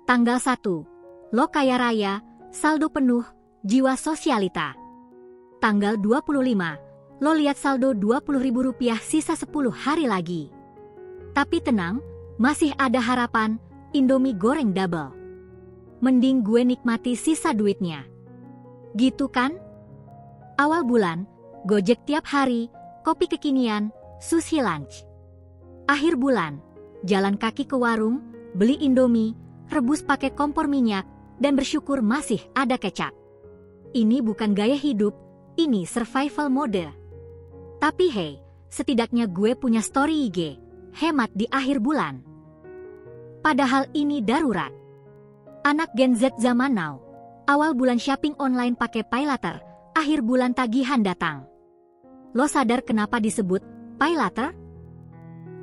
Tanggal 1. Lo kaya raya, saldo penuh, jiwa sosialita. Tanggal 25. Lo lihat saldo Rp20.000 sisa 10 hari lagi. Tapi tenang, masih ada harapan, Indomie goreng double. Mending gue nikmati sisa duitnya. Gitu kan? Awal bulan, Gojek tiap hari, kopi kekinian, sushi lunch. Akhir bulan, jalan kaki ke warung, beli Indomie, rebus pakai kompor minyak, dan bersyukur masih ada kecap. Ini bukan gaya hidup, ini survival mode. Tapi hey, setidaknya gue punya story IG, hemat di akhir bulan. Padahal ini darurat. Anak Gen Z zaman now, awal bulan shopping online pakai paylater, akhir bulan tagihan datang. Lo sadar kenapa disebut paylater?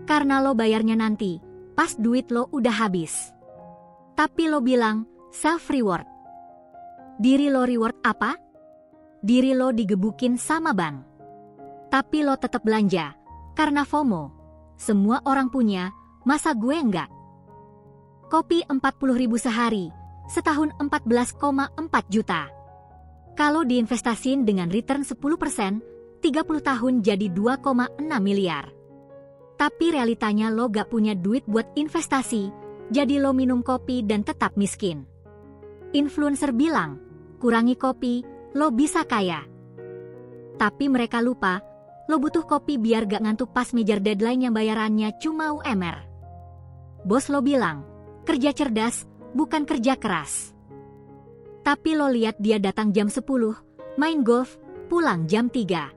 Karena lo bayarnya nanti, pas duit lo udah habis. Tapi lo bilang, self-reward. Diri lo reward apa? Diri lo digebukin sama bank. Tapi lo tetap belanja, karena FOMO. Semua orang punya, masa gue enggak? Kopi 40.000 sehari, setahun 14,4 juta. Kalau diinvestasiin dengan return 10%, 30 tahun jadi 2,6 miliar. Tapi realitanya lo gak punya duit buat investasi, jadi lo minum kopi dan tetap miskin. Influencer bilang, kurangi kopi, lo bisa kaya. Tapi mereka lupa, lo butuh kopi biar gak ngantuk pas ngejar deadline yang bayarannya cuma UMR. Bos lo bilang, kerja cerdas, bukan kerja keras. Tapi lo lihat dia datang jam 10, main golf, pulang jam 3.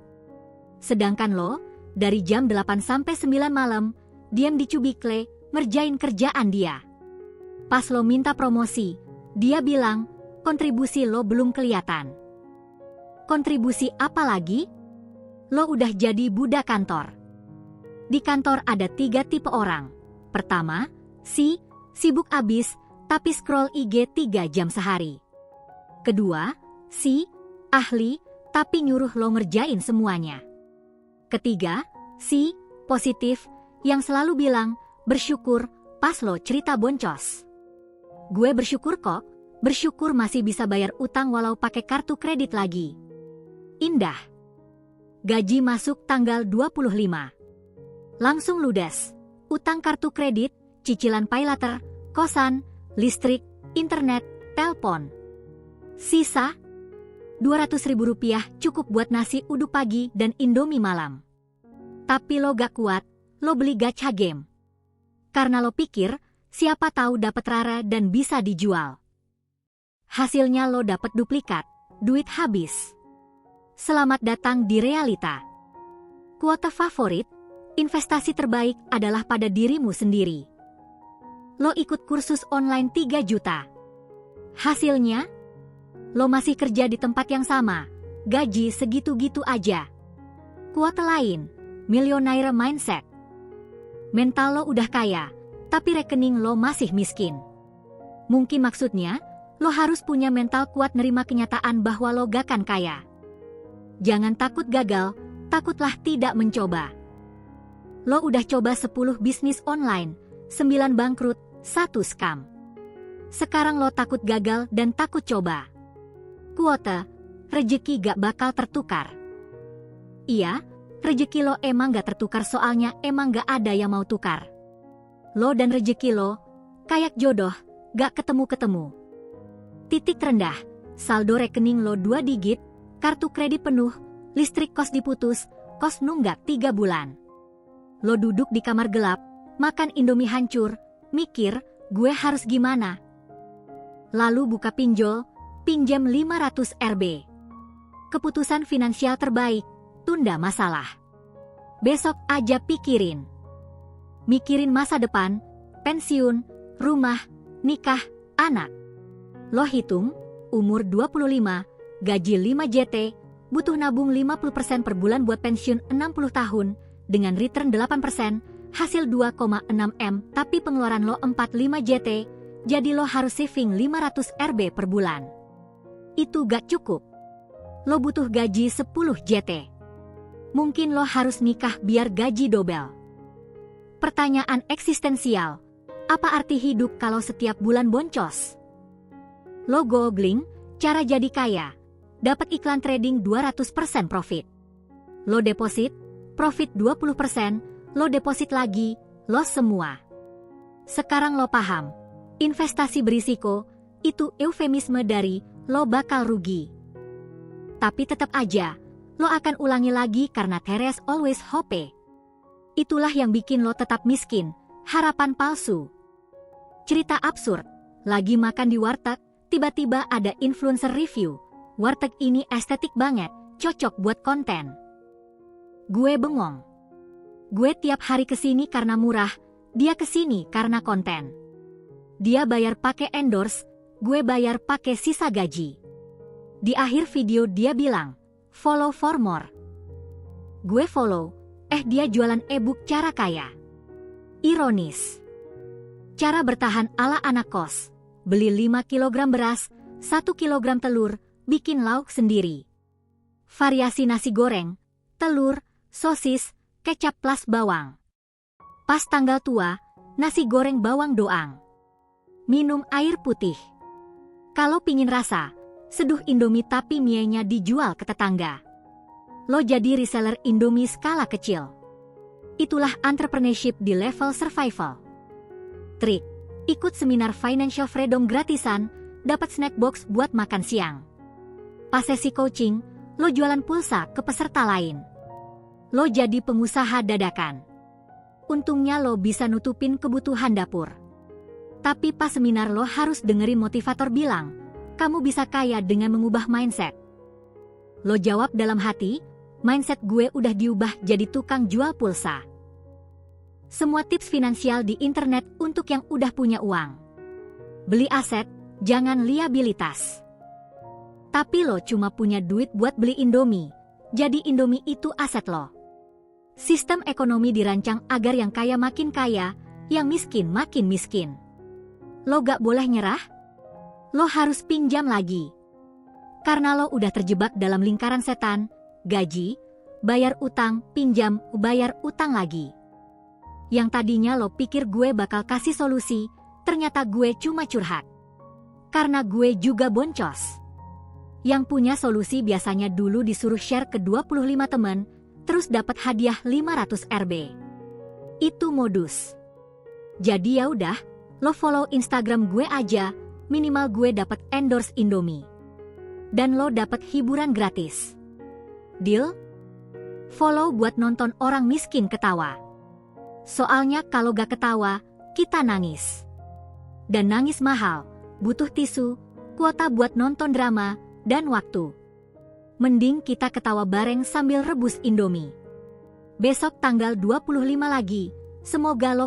Sedangkan lo, dari jam 8 sampai 9 malam, diam di cubikle, ngerjain kerjaan dia. Pas lo minta promosi, dia bilang, kontribusi lo belum kelihatan. Kontribusi apa lagi? Lo udah jadi budak kantor. Di kantor ada 3 tipe orang. Pertama, sibuk abis, tapi scroll IG 3 jam sehari. Kedua, ahli, tapi nyuruh lo ngerjain semuanya. Ketiga, positif, yang selalu bilang, bersyukur, pas lo cerita boncos. Gue bersyukur kok, bersyukur masih bisa bayar utang walau pakai kartu kredit lagi. Indah. Gaji masuk tanggal 25. Langsung ludes. Utang kartu kredit, cicilan paylater, kosan, listrik, internet, telepon. Sisa Rp200.000 cukup buat nasi uduk pagi dan Indomie malam. Tapi lo gak kuat, lo beli gacha game. Karena lo pikir, siapa tahu dapat rara dan bisa dijual. Hasilnya lo dapat duplikat, duit habis. Selamat datang di realita. Kuota favorit, investasi terbaik adalah pada dirimu sendiri. Lo ikut kursus online 3 juta. Hasilnya, lo masih kerja di tempat yang sama, gaji segitu-gitu aja. Kuota lain, millionaire mindset. Mental lo udah kaya, tapi rekening lo masih miskin. Mungkin maksudnya, lo harus punya mental kuat nerima kenyataan bahwa lo gak akan kaya. Jangan takut gagal, takutlah tidak mencoba. Lo udah coba 10 bisnis online, 9 bangkrut, 1 scam. Sekarang lo takut gagal dan takut coba. Kuota, rejeki gak bakal tertukar. Iya, rejeki lo emang gak tertukar soalnya emang gak ada yang mau tukar. Lo dan rejeki lo, kayak jodoh, gak ketemu-ketemu. Titik terendah, saldo rekening lo 2 digit, kartu kredit penuh, listrik kos diputus, kos nunggak 3 bulan. Lo duduk di kamar gelap, makan Indomie hancur, mikir, gue harus gimana? Lalu buka pinjol, pinjam 500 Rb. Keputusan finansial terbaik, tunda masalah. Besok aja pikirin. Mikirin masa depan, pensiun, rumah, nikah, anak. Lo hitung, umur 25, gaji 5 JT, butuh nabung 50% per bulan buat pensiun 60 tahun, dengan return 8%, hasil 2,6 M, tapi pengeluaran lo 45 JT, jadi lo harus saving 500 Rb per bulan. Itu gak cukup. Lo butuh gaji 10 JT. Mungkin lo harus nikah biar gaji double. Pertanyaan eksistensial. Apa arti hidup kalau setiap bulan boncos? Lo googling, cara jadi kaya. Dapat iklan trading 200% profit. Lo deposit, profit 20%, lo deposit lagi, loss semua. Sekarang lo paham, investasi berisiko, itu eufemisme dari lo bakal rugi. Tapi tetap aja, lo akan ulangi lagi karena there's always hope. Itulah yang bikin lo tetap miskin, harapan palsu. Cerita absurd, lagi makan di warteg, tiba-tiba ada influencer review. Warteg ini estetik banget, cocok buat konten. Gue bengong. Gue tiap hari kesini karena murah, dia kesini karena konten. Dia bayar pakai endorse, gue bayar pakai sisa gaji. Di akhir video dia bilang, follow for more. Gue follow, dia jualan e-book cara kaya. Ironis. Cara bertahan ala anak kos. Beli 5 kg beras, 1 kg telur, bikin lauk sendiri. Variasi nasi goreng, telur, sosis, kecap plus bawang. Pas tanggal tua, nasi goreng bawang doang. Minum air putih. Kalau pingin rasa, seduh Indomie tapi mienya dijual ke tetangga. Lo jadi reseller Indomie skala kecil. Itulah entrepreneurship di level survival. Trik, ikut seminar financial freedom gratisan, dapat snack box buat makan siang. Pas sesi coaching, lo jualan pulsa ke peserta lain. Lo jadi pengusaha dadakan. Untungnya lo bisa nutupin kebutuhan dapur. Tapi pas seminar lo harus dengerin motivator bilang, kamu bisa kaya dengan mengubah mindset. Lo jawab dalam hati, mindset gue udah diubah jadi tukang jual pulsa. Semua tips finansial di internet untuk yang udah punya uang. Beli aset, jangan liabilitas. Tapi lo cuma punya duit buat beli Indomie, jadi Indomie itu aset lo. Sistem ekonomi dirancang agar yang kaya makin kaya, yang miskin makin miskin. Lo gak boleh nyerah, lo harus pinjam lagi. Karena lo udah terjebak dalam lingkaran setan, gaji, bayar utang, pinjam, bayar utang lagi. Yang tadinya lo pikir gue bakal kasih solusi, ternyata gue cuma curhat. Karena gue juga boncos. Yang punya solusi biasanya dulu disuruh share ke 25 teman, terus dapat hadiah 500 Rp. Itu modus. Jadi ya udah, lo follow Instagram gue aja, minimal gue dapat endorse Indomie. Dan lo dapat hiburan gratis. Deal? Follow buat nonton orang miskin ketawa. Soalnya kalau gak ketawa, kita nangis. Dan nangis mahal, butuh tisu, kuota buat nonton drama, dan waktu. Mending kita ketawa bareng sambil rebus Indomie. Besok tanggal 25 lagi, semoga lo